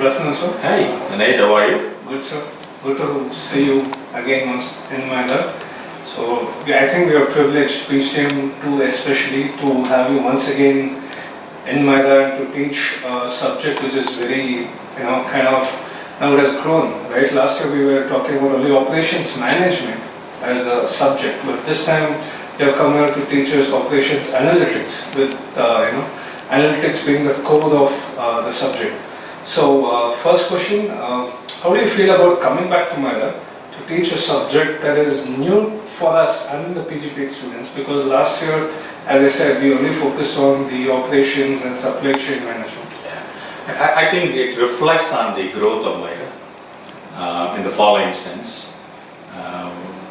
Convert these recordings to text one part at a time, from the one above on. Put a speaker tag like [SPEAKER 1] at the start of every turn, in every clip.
[SPEAKER 1] Good afternoon, sir.
[SPEAKER 2] Hi, Ganesh, how are you?
[SPEAKER 1] Good, sir. Good to see you again once in MYRA. So, I think we are privileged, PGM too especially, to have you once again in MYRA and to teach a subject which is very, kind of, now it has grown, right? Last year we were talking about only operations management as a subject, but this time you have come here to teach us operations analytics with, analytics being the core of the subject. So, first question, how do you feel about coming back to MYRA to teach a subject that is new for us and the PGP students? Because last year, as I said, we only focused on the operations and supply chain management.
[SPEAKER 2] Yeah. I think it reflects on the growth of MYRA in the following sense.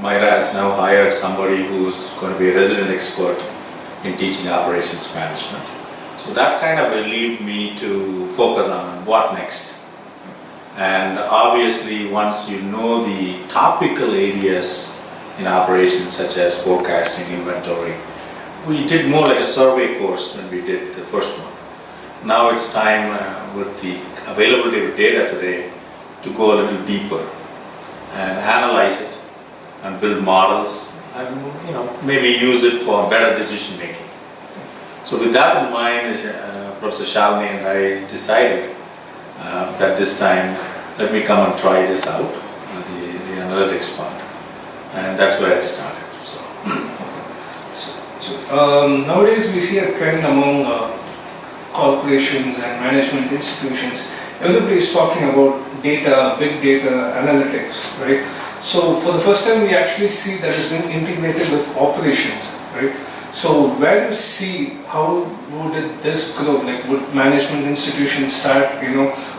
[SPEAKER 2] MYRA has now hired somebody who is going to be a resident expert in teaching operations management. So that kind of relieved me to focus on what next. And obviously, once you know the topical areas in operations such as forecasting, inventory, we did more like a survey course when we did the first one. Now it's time with the availability of data today to go a little deeper and analyze it and build models and maybe use it for better decision making. So with that in mind, Professor Shalini and I decided that this time let me come and try this out, the analytics part, and that's where it started.
[SPEAKER 1] So nowadays we see a trend among corporations and management institutions. Everybody is talking about data, big data, analytics, right? So for the first time we actually see that it's been integrated with operations, right? So where do you see, how would this grow? Like would management institutions start,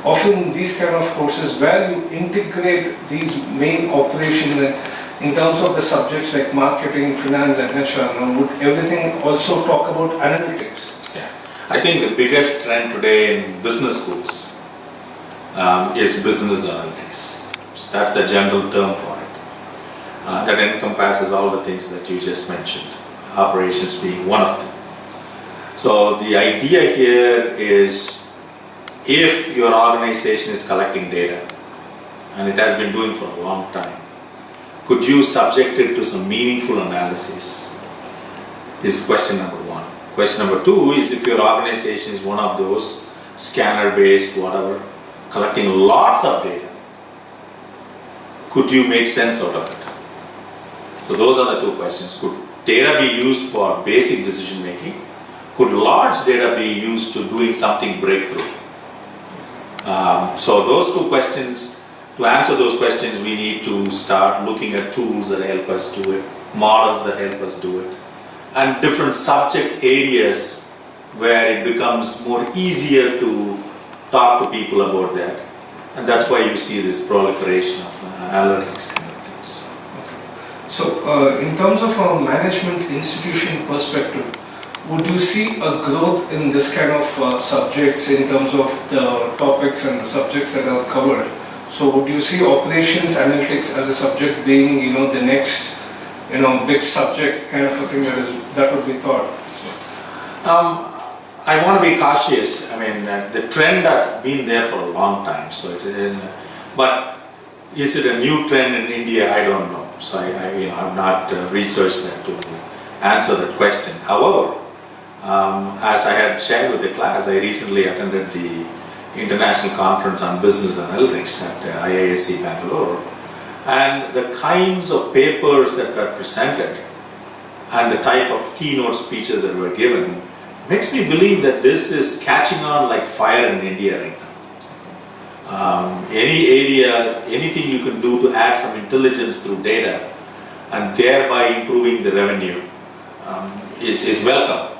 [SPEAKER 1] offering these kind of courses where you integrate these main operations in terms of the subjects like marketing, finance and HR, would everything also talk about analytics?
[SPEAKER 2] Yeah, I think the biggest trend today in business schools is business analytics. So that's the general term for it. That encompasses all the things that you just mentioned, operations being one of them. So the idea here is, if your organization is collecting data, and it has been doing for a long time, could you subject it to some meaningful analysis? Is question number one. Question number two is, if your organization is one of those scanner-based, whatever, collecting lots of data, could you make sense out of it? So those are the two questions. Could data be used for basic decision making? Could large data be used to doing something breakthrough? So those two questions, to answer those questions, we need to start looking at tools that help us do it, models that help us do it, and different subject areas where it becomes more easier to talk to people about that. And that's why you see this proliferation of analytics kind of things.
[SPEAKER 1] Okay. So in terms of a management institution perspective, would you see a growth in this kind of subjects in terms of the topics and the subjects that are covered? So would you see operations analytics as a subject being, the next, big subject kind of a thing that would be taught?
[SPEAKER 2] I want to be cautious. I mean, the trend has been there for a long time. So, but is it a new trend in India? I don't know. So I have not researched that to answer that question. However, as I had shared with the class, I recently attended the International Conference on Business Analytics at IISc Bangalore, and the kinds of papers that were presented and the type of keynote speeches that were given makes me believe that this is catching on like fire in India right now. Any area, anything you can do to add some intelligence through data and thereby improving the revenue is welcome.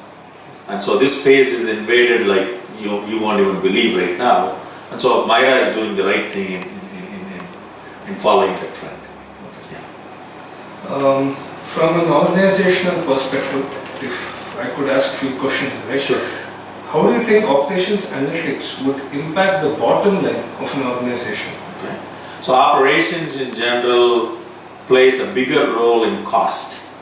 [SPEAKER 2] And so this space is invaded like you won't even believe right now. And so MYRA is doing the right thing in following the trend.
[SPEAKER 1] Yeah. From an organizational perspective, if I could ask a few questions, right?
[SPEAKER 2] Sure.
[SPEAKER 1] How do you think operations analytics would impact the bottom line of an organization?
[SPEAKER 2] Okay. So operations in general plays a bigger role in cost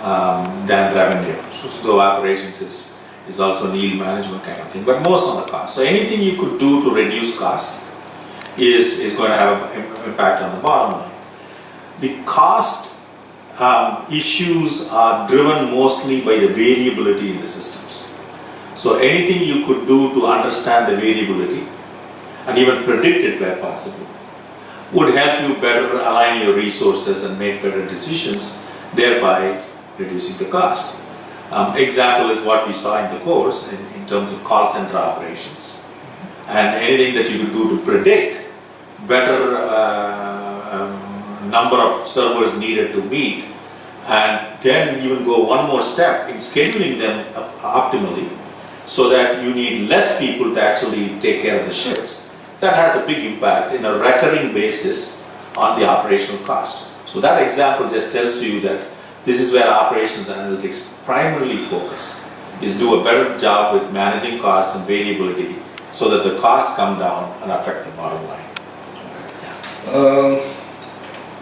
[SPEAKER 2] than revenue. So operations is also an yield management kind of thing, but most on the cost. So anything you could do to reduce cost is going to have an impact on the bottom line. The cost issues are driven mostly by the variability in the systems. So anything you could do to understand the variability and even predict it where possible would help you better align your resources and make better decisions, thereby reducing the cost. Example is what we saw in the course in terms of call center operations. And anything that you could do to predict better number of servers needed to meet, and then even go one more step in scheduling them optimally so that you need less people to actually take care of the shifts. That has a big impact in a recurring basis on the operational cost. So that example just tells you that this is where operations analytics primarily focus, is do a better job with managing costs and variability so that the costs come down and affect the bottom line.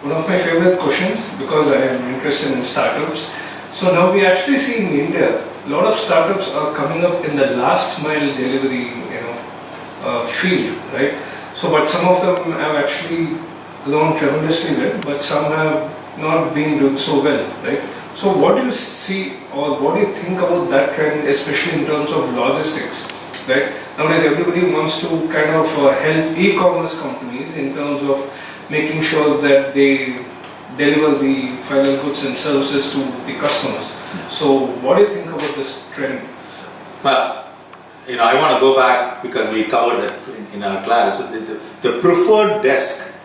[SPEAKER 1] One of my favorite questions, because I am interested in startups. So now we actually see in India, a lot of startups are coming up in the last mile delivery, field, right? So, but some of them have actually grown tremendously well, but some have not been doing so well, right? So, what do you see, or what do you think about that trend, especially in terms of logistics, right? Nowadays, everybody wants to kind of help e-commerce companies in terms of making sure that they deliver the final goods and services to the customers. So, what do you think about this trend?
[SPEAKER 2] Well, I want to go back because we covered that in our class. The preferred desk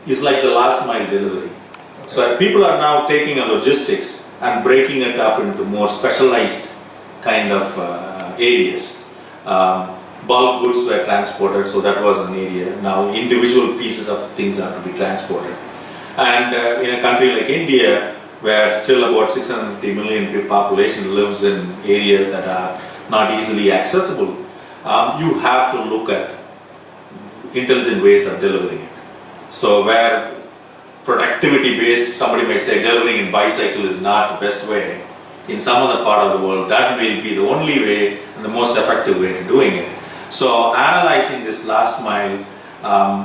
[SPEAKER 2] is like the last mile delivery. Okay. So people are now taking a logistics and breaking it up into more specialized kind of areas. Bulk goods were transported, so that was an area. Now individual pieces of things are to be transported. And in a country like India, where still about 650 million population lives in areas that are not easily accessible, you have to look at intelligent ways of delivering it. So where productivity based, somebody might say delivering in bicycle is not the best way. In some other part of the world, that will be the only way and the most effective way to doing it. So analyzing this last mile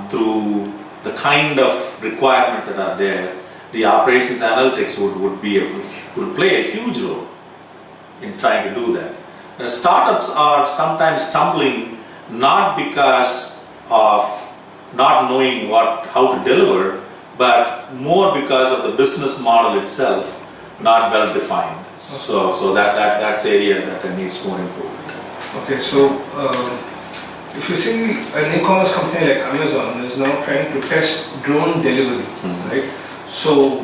[SPEAKER 2] through the kind of requirements that are there, the operations analytics would play a huge role in trying to do that. Startups are sometimes stumbling not because of not knowing how to deliver, but more because of the business model itself not well defined. Okay. So that's area that needs more improvement.
[SPEAKER 1] Okay, so if you see an e-commerce company like Amazon is now trying to test drone delivery, right? So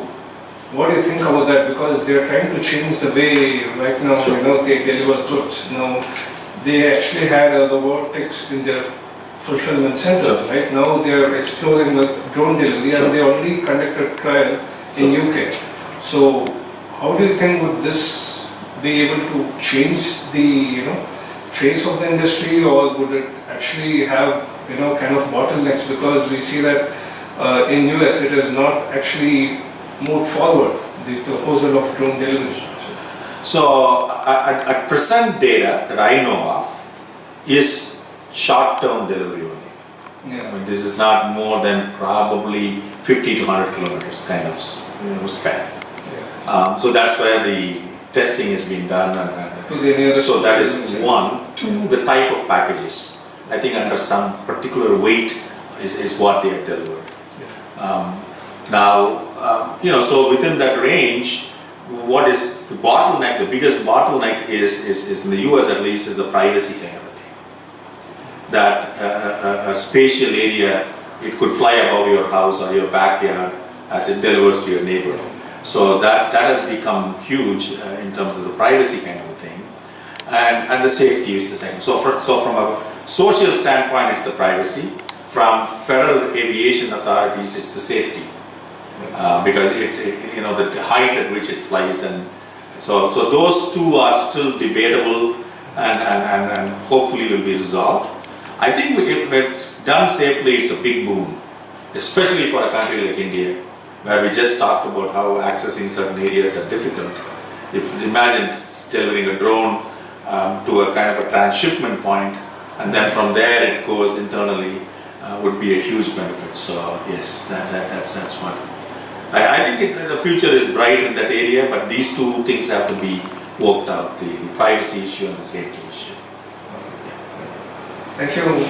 [SPEAKER 1] what do you think about that? Because they are trying to change the way right now, sure, they deliver goods. Now, they actually had robotics in their fulfillment center, sure, right? Now they are exploring with drone delivery, sure, and they already conducted trial, sure, in UK. So, how do you think would this be able to change the face of the industry, or would it actually have kind of bottlenecks? Because we see that in US it is not actually moved forward, the proposal of drone delivery.
[SPEAKER 2] So at present data that I know of is short-term delivery only.
[SPEAKER 1] Yeah.
[SPEAKER 2] I mean, this is not more than probably 50 to 100 kilometers kind of span. Yeah. So that's where the testing is being done. So that is one. Two, the type of packages. I think under some particular weight is what they have delivered. Yeah. So within that range, what is the bottleneck? The biggest bottleneck is in the US at least, is the privacy kind of a thing. That a spatial area, it could fly above your house or your backyard as it delivers to your neighbor. So that has become huge in terms of the privacy kind of a thing, and the safety is the same. So from a social standpoint, it's the privacy. From federal aviation authorities, it's the safety. Because the height at which it flies, and so those two are still debatable and hopefully will be resolved. I think if it's done safely, it's a big boon, especially for a country like India, where we just talked about how accessing certain areas are difficult. If imagine delivering a drone to a kind of a transshipment point, and then from there it goes internally, would be a huge benefit. So yes, that's what I think. The future is bright in that area, but these two things have to be worked out: the privacy issue and the safety issue.
[SPEAKER 1] Thank you.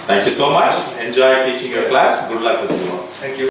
[SPEAKER 2] Thank you so much. Enjoy teaching your class. Good luck with you all.
[SPEAKER 1] Thank you.